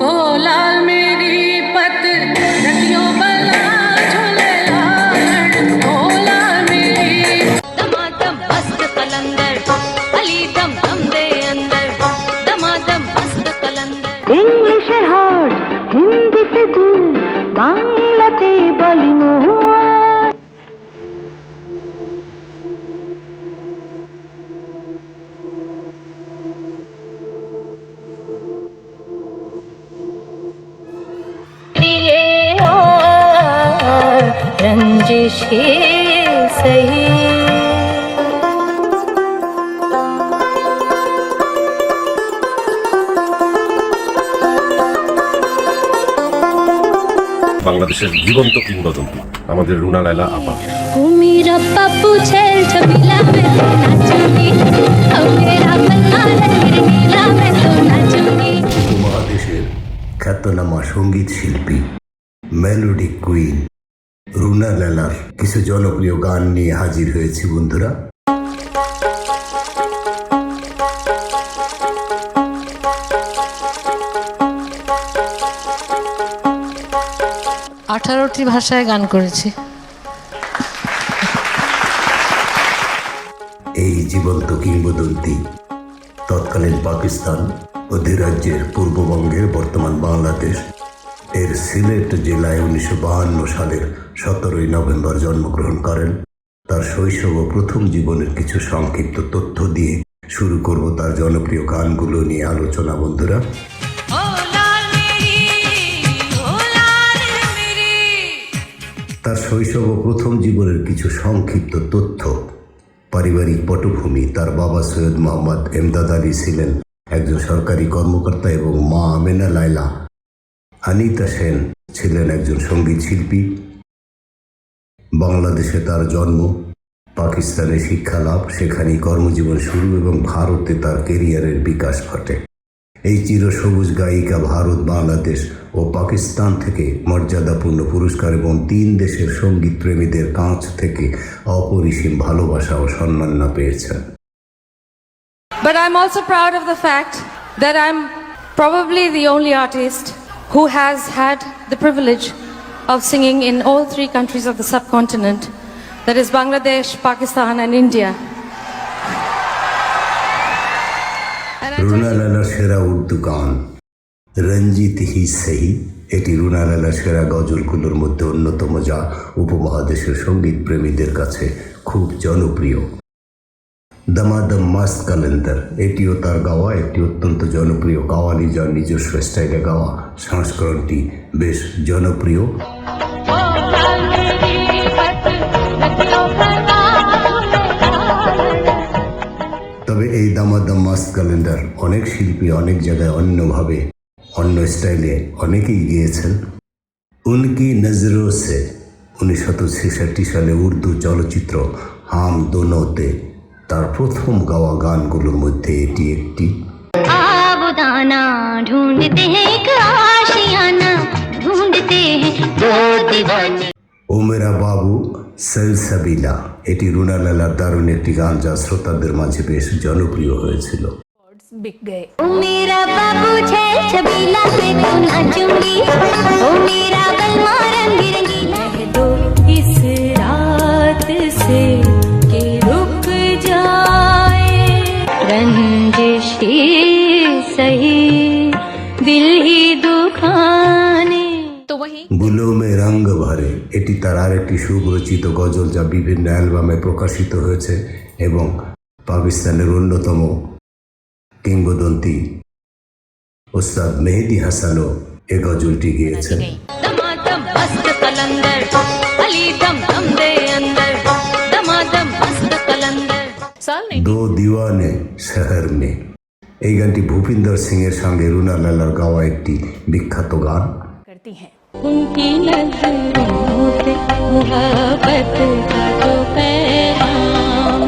ओ लाल मेरी पत रखियो बला झूले लाल ओ लाल मेरी दमादम मस्त कलंदर अली दम दम दे अंदर दमादम मस्त कलंदर इंग्लिशे हार्ट हिंदीते दिल बांग्लाते বলি মহুয়া रंजिश सही বাংলাদেশের জীবন্ত কিংবদন্তি আমাদের রুনা লায়লা আপা। मेरा पप्पू छेल छबिला में तो नाचूंगी ओ मेरा बल्ला रंगीन नीला में तो नाचूंगी। উপমহাদেশের খ্যাতনামা সঙ্গীত শিল্পী মেলোডি কুইন রুনা লায়লার কিছু জনপ্রিয় গান নিয়ে হাজির হয়েছি বন্ধুরা। আঠারোটি ভাষায় গান করেছি। এই জীবন্ত কিংবদন্তি তৎকালীন পাকিস্তান অধিরাজ্যের পূর্ববঙ্গের বর্তমান বাংলাদেশ এর সিলেট জেলায় 1952 সালের 17 নভেম্বর জন্মগ্রহণ করেন। তার শৈশব ও প্রথম জীবনের কিছু সংক্ষিপ্ত তথ্য দিয়ে শুরু করব তার জনপ্রিয় গানগুলো নিয়ে আলোচনা বন্ধুরা। তার শৈশব ও প্রথম জীবনের কিছু সংক্ষিপ্ত তথ্য। পারিবারিক পটভূমি: তার বাবা সৈয়দ মোহাম্মদ এমদাদ আলী ছিলেন একজন সরকারি কর্মকর্তা এবং মা আমেনা লায়লা আনিতা সেন ছিলেন একজন সঙ্গীত শিল্পী। বাংলাদেশে তার জন্ম, পাকিস্তানে শিক্ষালাভ, সেখানেই কর্মজীবন শুরু এবং ভারতে তার কেরিয়ারের বিকাশ ঘটে। এই চিরসবুজ গায়িকা ভারত, বাংলাদেশ ও পাকিস্তান থেকে মর্যাদাপূর্ণ পুরস্কার এবং 3 দেশের সঙ্গীত প্রেমীদের কাছ থেকে অপরিসীম ভালোবাসা ও সম্মাননা পেয়েছেন। But I'm also proud of the fact that I'm probably the only artist who has had the privilege of singing in all 3 countries of the subcontinent, that is Bangladesh, Pakistan and India. Runa লায়লার সেরা উর্দু গান রঞ্জিত হি সহি, এটি রুনা লায়লার সেরা গজলগুলোর মধ্যে অন্যতম, যা উপমহাদেশের সঙ্গীত প্রেমীদের কাছে খুব জনপ্রিয়। দমাদম মাস্ত কালেন্দার, এটিও তার গাওয়া একটি অত্যন্ত জনপ্রিয় কাওয়ালি, যার নিজস্ব স্টাইলে গাওয়া সংস্করণটি বেশ জনপ্রিয়। তবে এই দামাদাম মাস্ত ক্যালেন্ডার অনেক শিল্পী অনেক জায়গায় অন্যভাবে অন্য স্টাইলে অনেকেই গিয়েছেন। উনকি নজরো সে 1966 সালে উর্দু চলচ্চিত্র হাম দোনোতে তার প্রথম গাওয়া গানগুলোর মধ্যে এটি একটি। आबुदाना ढूंढते हैं एक आशियाना ढूंढते हैं दो दीवाने। ও মেরা বাবু সলসবিলা, এটি রুনা লায়লার দারুণ একটি গান যা শ্রোতাদের মাঝে বেশ জনপ্রিয় হয়েছিল। ओ मेरा बाबू छेल छबीला पे तो नाचूंगी ओ मेरा बलमा रंगी रंगीला दो इस रात से के रुक जाए रंजिश सही दिल ही दुखाने। তো वही গুলো মে রঙ ভরে, এটি তার আরেকটি সুরচিত গজল যা বিভিন্ন অ্যালবামে প্রকাশিত হয়েছে এবং পাকিস্তানের অন্যতম কিংবদন্তি ওস্তাদ মেহেদি হাসানও এ গজলটি গেয়েছেন। दमादम मस्त कलंदर अली दम दम दे अंदर दमादम मस्त कलंदर साल नहीं দো দিওয়ানে শহর মে, এই গানটি ভূপিন্দর সিং এর সঙ্গে রুনা লায়লার গাওয়া একটি বিখ্যাত গান। करती हैं। उनकी नजरों से मोहब्बत का जो पैगाम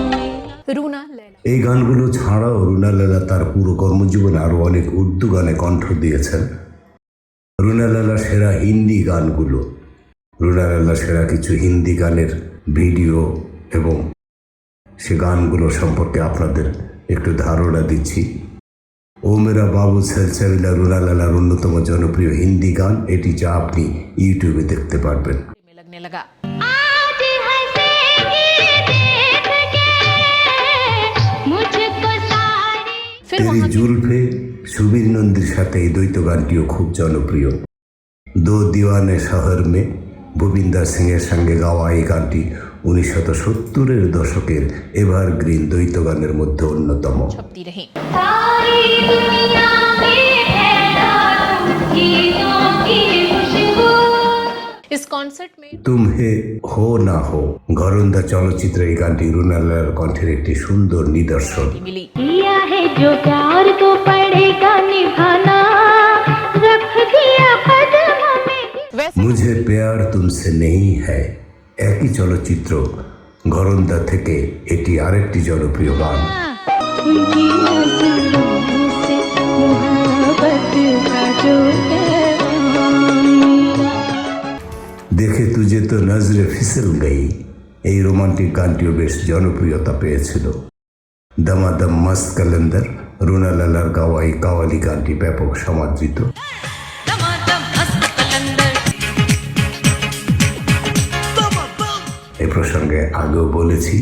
রুনা লায়লা এই গানগুলো ছাড়াও রুনা লায়লা তার পুরো কর্মজীবনে আরও অনেক উর্দু গানে কণ্ঠ দিয়েছেন। রুনা লায়লার সেরা হিন্দি গানগুলো, রুনা লায়লার সেরা কিছু হিন্দি গানের ভিডিও এবং সে গানগুলো সম্পর্কে আপনাদের একটু ধারণা দিচ্ছি। ও মেরা বাবু সেলসাবিলা রুনা লালার অন্যতম জনপ্রিয় হিন্দি গান, এটি যা আপনি ইউটিউবে দেখতে পারবেন। में लगने लगा। आज हंसेगी देख के मुझको सारी। फिर তেরি वहाँ জুলফে সুবীর নন্দীর সাথে এই দ্বৈত গানটিও খুব জনপ্রিয়। দো দিওয়ানে শহর মে ভুপিন্দর সিং এর সঙ্গে গাওয়া এই গানটি 1970-এর দশকের এভারগ্রিন দ্বৈত গানের মধ্যে অন্যতম। छपती रही। सारी दुनिया में फैला दूं गीतों की खुशबू। इस कॉन्सर्ट में তুমহে হো না হো ঘরন্দা চলচ্চিত্রে এই গানটি রুনা লালার কণ্ঠের একটি সুন্দর নিদর্শন। मिली। किया है जो प्यार तो पड़ेगा निभाना रख दिया कदमों में। वैसे মুঝে প্যার তুমসে নেই হ্যায় একই চলচ্চিত্র ঘরন্দা থেকে এটি আরেকটি জনপ্রিয় গান। उनकी नजरों से मोहब्बत का जो पैगाम मिला। দেখে তুঝে তো নজরে ফিসল গই এই রোমান্টিক গানটিও বেশ জনপ্রিয়তা পেয়েছিল। দমাদম মস্ত কালান্দার রুনা লালার গাওয়া এই কাওয়ালি গানটি ব্যাপক সমাদৃত। दमादम मस्त कलंदर এই প্রসঙ্গে আগেও বলেছি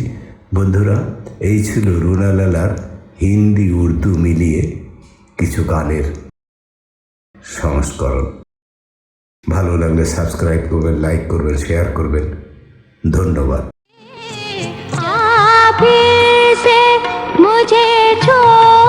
বন্ধুরা, এই ছিল রুনা লালার হিন্দি উর্দু মিলিয়ে কিছু গানের সংস্করণ। ভালো লাগলে সাবস্ক্রাইব করবেন, লাইক করবেন, শেয়ার করবেন। ধন্যবাদ। आप से मुझे छोड़